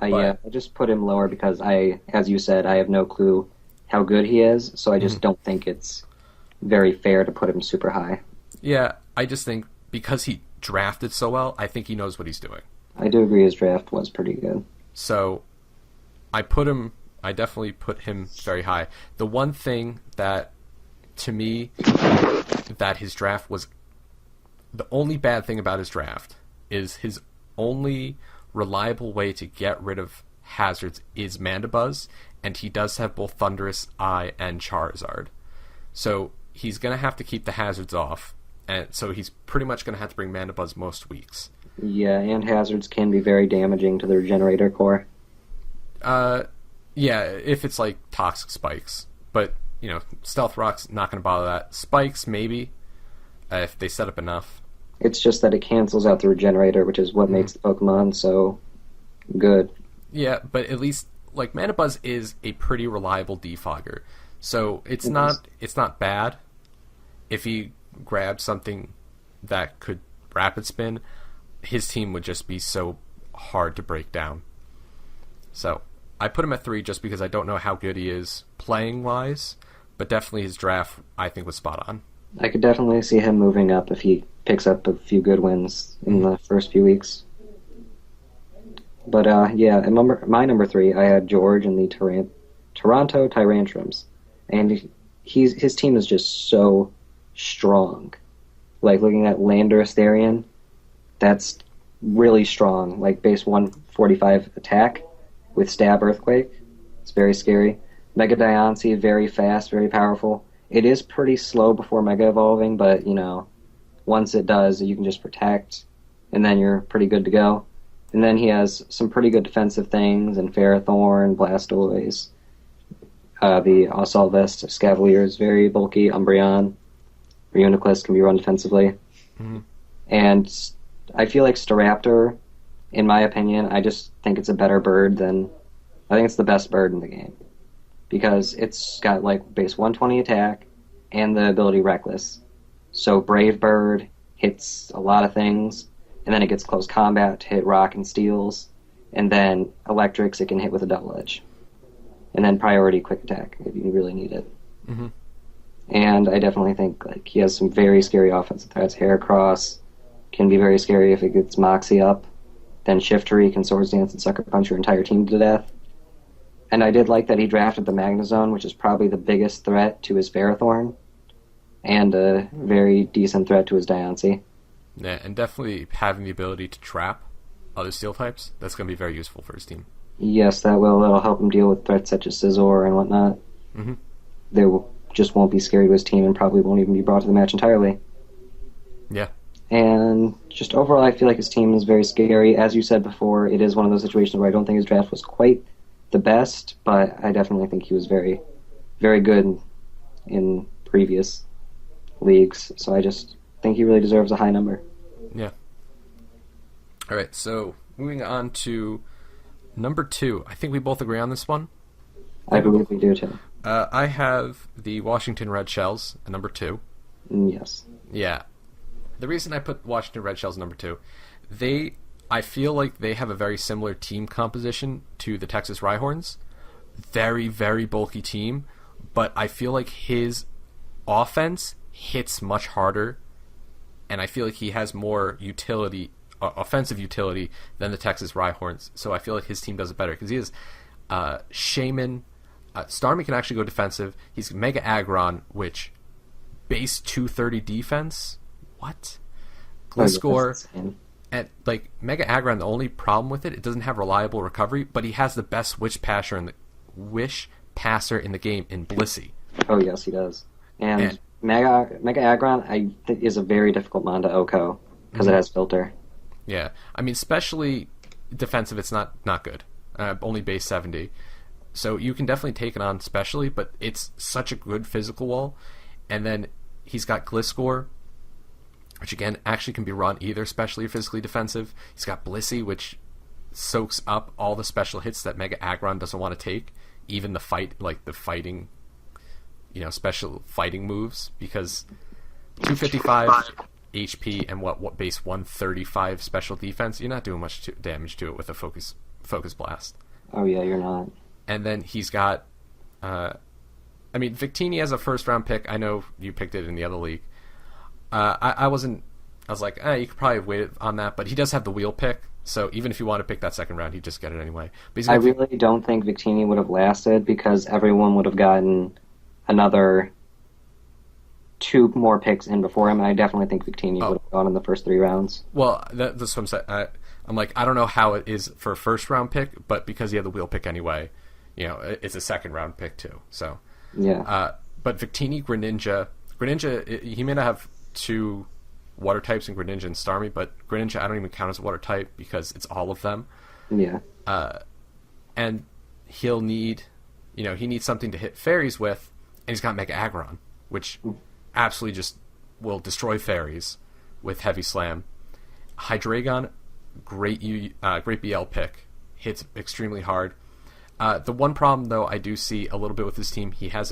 I just put him lower because as you said, I have no clue how good he is, so I just don't think it's very fair to put him super high. Yeah, I just think because he drafted so well, I think he knows what he's doing. I do agree his draft was pretty good. So I definitely put him very high. The one thing that, to me, that his draft was, the only bad thing about his draft is his only reliable way to get rid of hazards is Mandibuzz, and he does have both Thunderous Eye and Charizard. So he's going to have to keep the hazards off, and so he's pretty much going to have to bring Mandibuzz most weeks. Yeah, and hazards can be very damaging to the regenerator core. Yeah, if it's like toxic spikes. But, Stealth Rock's not going to bother that. Spikes, maybe, if they set up enough. It's just that it cancels out the regenerator, which is what makes the Pokemon so good. Yeah, but at least, like, Mandibuzz is a pretty reliable defogger. So it's not bad. If he grabbed something that could rapid spin, his team would just be so hard to break down. So I put him at 3 just because I don't know how good he is playing-wise, but definitely his draft, I think, was spot on. I could definitely see him moving up if he picks up a few good wins in the first few weeks. But, my number 3, I had George and the Toronto Tyrantrums. And his team is just so strong. Like, looking at Landorus Therian, that's really strong. Like, base 145 attack with Stab Earthquake. It's very scary. Mega Diancie, very fast, very powerful. It is pretty slow before Mega Evolving, but, once it does, you can just protect, and then you're pretty good to go. And then he has some pretty good defensive things, and Ferrothorn, Blastoise. The Assault Vest, Scavalier is very bulky. Umbreon, Reuniclus can be run defensively. Mm-hmm. And I feel like Staraptor, in my opinion, I just think it's a better bird I think it's the best bird in the game. Because it's got, like, base 120 attack and the ability Reckless. So Brave Bird hits a lot of things, and then it gets close combat to hit rock and steels, and then electrics it can hit with a double edge. And then priority quick attack if you really need it. Mm-hmm. And I definitely think he has some very scary offensive threats. Heracross can be very scary if it gets Moxie up. Then Shiftry can Swords Dance and Sucker Punch your entire team to death. And I did like that he drafted the Magnezone, which is probably the biggest threat to his Ferrothorn, and a very decent threat to his Diancie. Yeah, and definitely having the ability to trap other steel types, that's going to be very useful for his team. Yes, that will. That'll help him deal with threats such as Scizor and whatnot. Mm-hmm. They just won't be scary to his team and probably won't even be brought to the match entirely. Yeah. And just overall, I feel like his team is very scary. As you said before, it is one of those situations where I don't think his draft was quite the best, but I definitely think he was very, very good in previous leagues. So I just think he really deserves a high number. Yeah. All right, so moving on to number 2. I think we both agree on this one. I believe we do, too. I have the Washington Red Shells at number 2. Yes. Yeah. The reason I put Washington Red Shells number 2, I feel like they have a very similar team composition to the Texas Rhyhorns. Very, very bulky team, but I feel like his offense hits much harder, and I feel like he has more utility, offensive utility, than the Texas Rhyhorns. So I feel like his team does it better because he is Shaman. Starmie can actually go defensive. He's Mega Aggron, which base 230 defense. What? Gliscor. And like Mega Aggron, the only problem with it doesn't have reliable recovery, but he has the best wish passer in the game in Blissey. Oh yes, he does. And Mega Aggron is a very difficult mon to OHKO because it has filter. Yeah, I mean, especially defensive, it's not good. Only base 70, so you can definitely take it on specially, but it's such a good physical wall. And then he's got Gliscor, which again actually can be run either specially or physically defensive. He's got Blissey, which soaks up all the special hits that Mega Aggron doesn't want to take, even the fighting, special fighting moves, because 255 HP and what base 135 special defense, you're not doing much damage to it with a focus blast. Oh yeah, you're not. And then he's got, Victini as a first round pick. I know you picked it in the other league. I was like, you could probably have waited on that, but he does have the wheel pick, so even if you want to pick that second round, he'd just get it anyway. But I really don't think Victini would have lasted because everyone would have gotten another 2 more picks in before him, and I definitely think Victini would have gone in the first 3 rounds. Well, that's what I'm saying. I'm like, I don't know how it is for a first round pick, but because he had the wheel pick anyway, it's a second round pick too. So yeah. But Victini, Greninja, he may not have 2 water types in Greninja and Starmie, but Greninja I don't even count as a water type because it's all of them. Yeah. And he'll need, he needs something to hit fairies with, and he's got Mega Aggron, which absolutely just will destroy fairies with Heavy Slam. Hydreigon, great BL pick, hits extremely hard. The one problem though I do see a little bit with this team, he has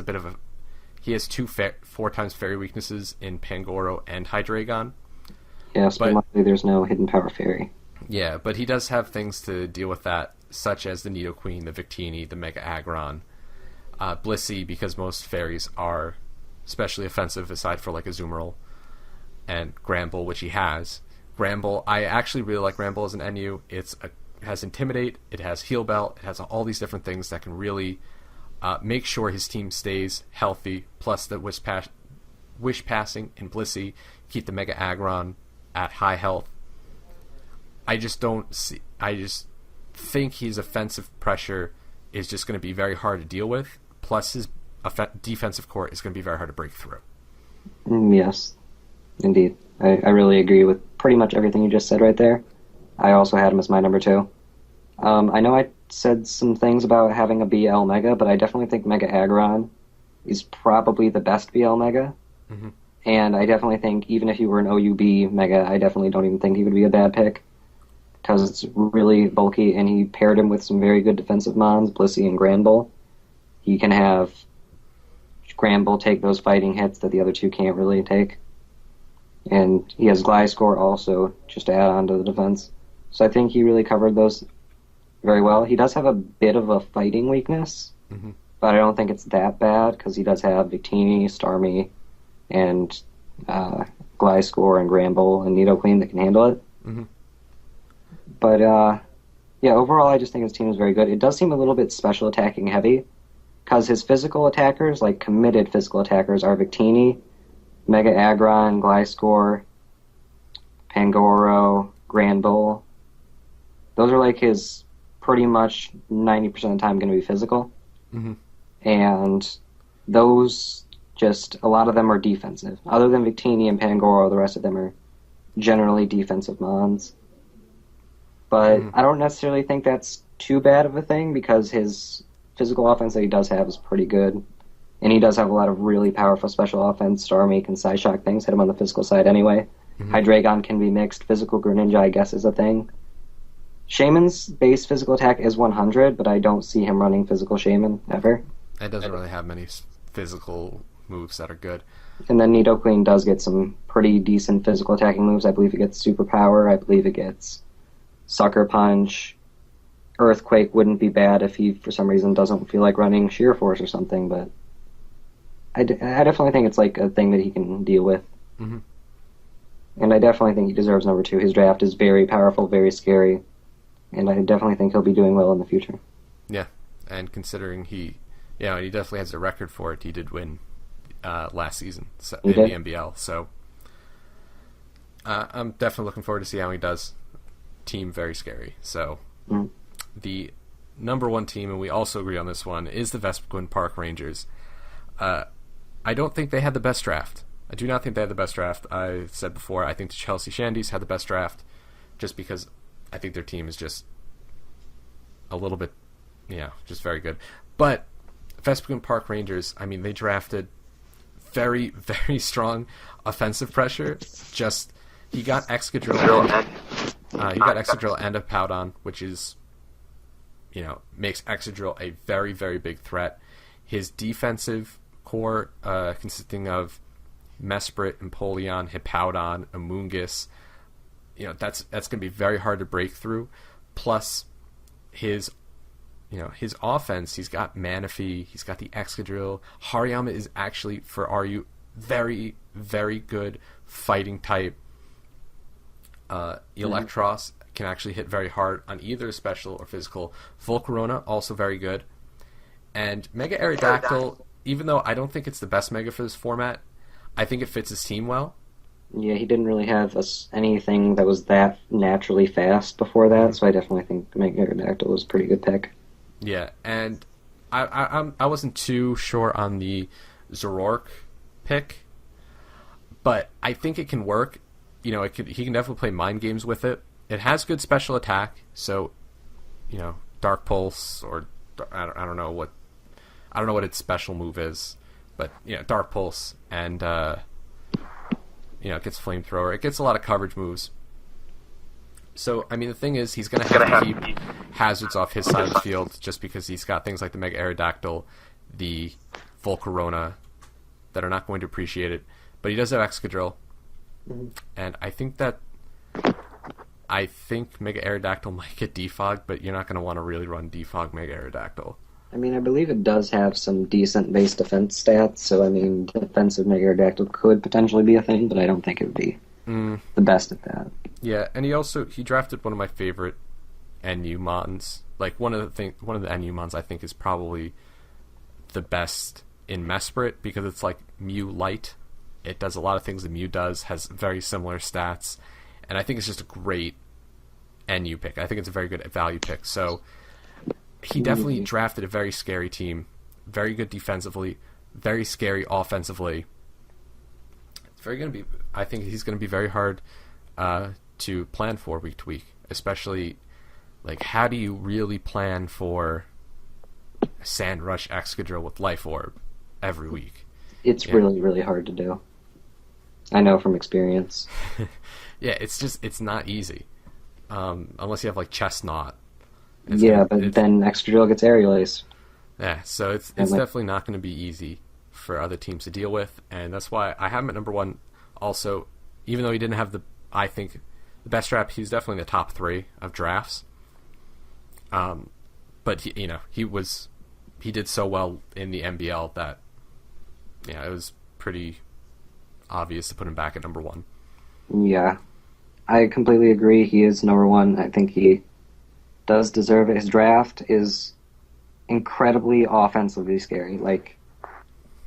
2 4 times fairy weaknesses in Pangoro and Hydreigon. Yes, but luckily there's no hidden power fairy. Yeah, but he does have things to deal with that, such as the Nidoqueen, the Victini, the Mega Aggron, Blissey, because most fairies are especially offensive aside for like Azumarill, and Gramble, which he has. Gramble, I actually really like Gramble as an NU. It has Intimidate, it has Heal Belt, it has all these different things that can really make sure his team stays healthy, plus the Wish Passing in Blissey, keep the Mega Aggron at high health. I just think his offensive pressure is just going to be very hard to deal with, plus his defensive core is going to be very hard to break through. Yes, indeed. I really agree with pretty much everything you just said right there. I also had him as my number 2. I know I said some things about having a BL Mega, but I definitely think Mega Aggron is probably the best BL Mega. Mm-hmm. And I definitely think even if he were an OUB Mega, I definitely don't even think he would be a bad pick. Because it's really bulky, and he paired him with some very good defensive mons, Blissey and Granbull. He can have Granbull take those fighting hits that the other 2 can't really take. And he has Gliscor also, just to add on to the defense. So I think he really covered those very well. He does have a bit of a fighting weakness, but I don't think it's that bad, because he does have Victini, Starmie, and Gliscor and Granbull and Nidoqueen that can handle it. Mm-hmm. But, overall I just think his team is very good. It does seem a little bit special attacking heavy, because his physical attackers, like committed physical attackers, are Victini, Mega Aggron, Gliscor, Pangoro, Granbull. Those are like his pretty much 90% of the time going to be physical. Mm-hmm. And those a lot of them are defensive. Other than Victini and Pangoro, the rest of them are generally defensive mons. But I don't necessarily think that's too bad of a thing, because his physical offense that he does have is pretty good. And he does have a lot of really powerful special offense. Starmie and Psyshock things hit him on the physical side anyway. Mm-hmm. Hydreigon can be mixed. Physical Greninja, I guess, is a thing. Shaman's base physical attack is 100, but I don't see him running physical Shaman ever. It doesn't really have many physical moves that are good. And then Nidoqueen does get some pretty decent physical attacking moves. I believe it gets Superpower. I believe it gets Sucker Punch. Earthquake wouldn't be bad if he, for some reason, doesn't feel like running Sheer Force or something, but I definitely think it's like a thing that he can deal with. Mm-hmm. And I definitely think he deserves number 2. His draft is very powerful, very scary, and I definitely think he'll be doing well in the future. Yeah, and considering he definitely has a record for it. He did win last season in the NBL, so I'm definitely looking forward to see how he does. team very scary. So Mm. the number one team, and we also agree on this one, is the Vespucci Park Rangers. I don't think they had the best draft. I do not think they had the best draft. I said before, I think the Chelsea Shandies had the best draft, just because I think their team is just a little bit, just very good. But Vespucci Park Rangers, I mean, they drafted very, very strong offensive pressure. Just, he got Excadrill and a Powdon, which is, makes Excadrill a very, very big threat. His defensive core, consisting of Mesprit, Empoleon, Hippowdon, Amoonguss, that's going to be very hard to break through. Plus, his offense, he's got Manaphy, he's got the Excadrill. Hariyama is actually, for RU, very, very good fighting type. Electros can actually hit very hard on either special or physical. Volcarona, also very good. And Mega Aerodactyl, even though I don't think it's the best Mega for this format, I think it fits his team well. Yeah, he didn't really have anything that was that naturally fast before that, so I definitely think Mega Aerodactyl was a pretty good pick. Yeah, and I wasn't too sure on the Zoroark pick, but I think it can work. He can definitely play mind games with it. It has good special attack, so Dark Pulse, or I don't know what its special move is, but Dark Pulse, and it gets Flamethrower. It gets a lot of coverage moves. So, I mean, the thing is, he's going to have to keep hazards off his side of the field, just because he's got things like the Mega Aerodactyl, the Volcarona, that are not going to appreciate it. But he does have Excadrill, and I think Mega Aerodactyl might get defogged, but you're not going to want to really run defog Mega Aerodactyl. I mean, I believe it does have some decent base defense stats, so I mean, defensive Mega Aerodactyl could potentially be a thing, but I don't think it would be the best at that. Yeah, and he drafted one of my favorite NU Mons. Like, one of the NU Mons I think is probably the best in Mesprit, because it's like Mew Light. It does a lot of things that Mew does, has very similar stats, and I think it's just a great NU pick. I think it's a very good value pick. So he definitely drafted a very scary team, very good defensively, very scary offensively. I think he's going to be very hard to plan for week to week, especially like, how do you really plan for Sand Rush Excadrill with Life Orb every week? It's really, really hard to do. I know from experience. Yeah, it's not easy. Unless you have like Chestnut. Then Excadrill gets Aerial Ace. Yeah, so it's definitely not going to be easy for other teams to deal with, and that's why I have him at number one. Also, even though he didn't have the best draft, he's definitely in the top 3 of drafts. But he did so well in the NBL that it was pretty obvious to put him back at number 1. Yeah, I completely agree. He is number 1. I think he does deserve it. His draft is incredibly offensively scary. Like,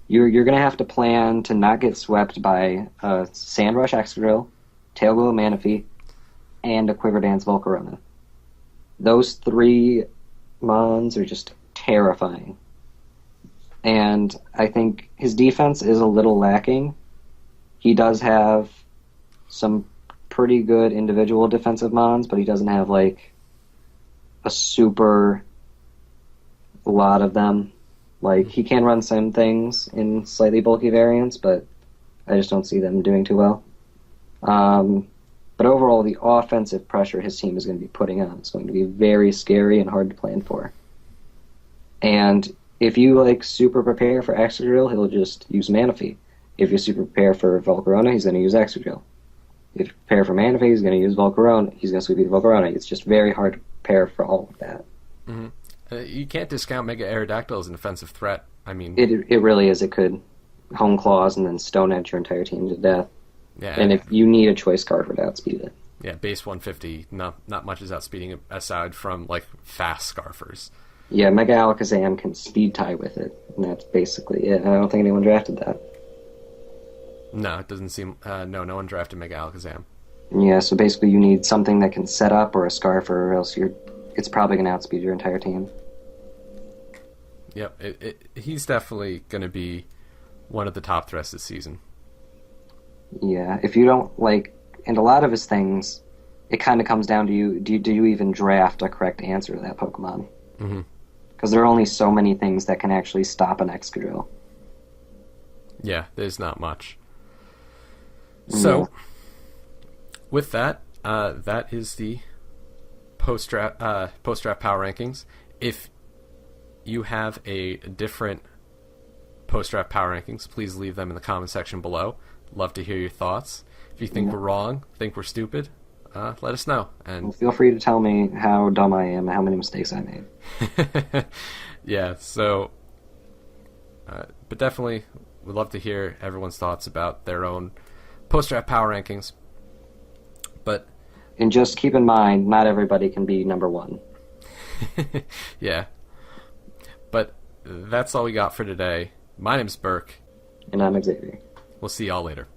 you're going to have to plan to not get swept by Sandrush Excadrill, Tailglow Manaphy, and a Quiver Dance Volcarona. Those 3 Mons are just terrifying. And I think his defense is a little lacking. He does have some pretty good individual defensive Mons, but he doesn't have like a super lot of them. Like, he can run some things in slightly bulky variants, but I just don't see them doing too well. But overall, the offensive pressure his team is going to be putting on is going to be very scary and hard to plan for. And if you super prepare for Excadrill, he'll just use Manaphy. If you super prepare for Volcarona, he's going to use Excadrill. If you prepare for Manaphy, he's going to use Volcarona. He's going to sweep you the Volcarona. It's just very hard to prepare for all of that. Mm-hmm. You can't discount Mega Aerodactyl as an offensive threat. I mean, it really is. It could Home Claws and then Stone Edge your entire team to death. Yeah, and if you need a choice card for to outspeed it. Yeah, base 150. Not much is outspeeding it aside from fast Scarfers. Yeah, Mega Alakazam can speed tie with it, and that's basically it. I don't think anyone drafted that. No, it doesn't seem. No one drafted Mega Alakazam. Yeah, so basically you need something that can set up or a scarf, or else it's probably going to outspeed your entire team. Yep, he's definitely going to be one of the top threats this season. Yeah, if you don't and a lot of his things, it kind of comes down to you. Do you even draft a correct answer to that Pokemon? Mm-hmm. Because there are only so many things that can actually stop an Excadrill. Yeah, there's not much. So, with that, that is the post-draft power rankings. If you have a different post-draft power rankings, please leave them in the comment section below. Love to hear your thoughts. If you think we're wrong, think we're stupid, let us know. And feel free to tell me how dumb I am and how many mistakes I made. Yeah, so, but definitely would love to hear everyone's thoughts about their own post-draft power rankings. And just keep in mind, not everybody can be number one. Yeah. But that's all we got for today. My name's Burke. And I'm Xavier. We'll see y'all later.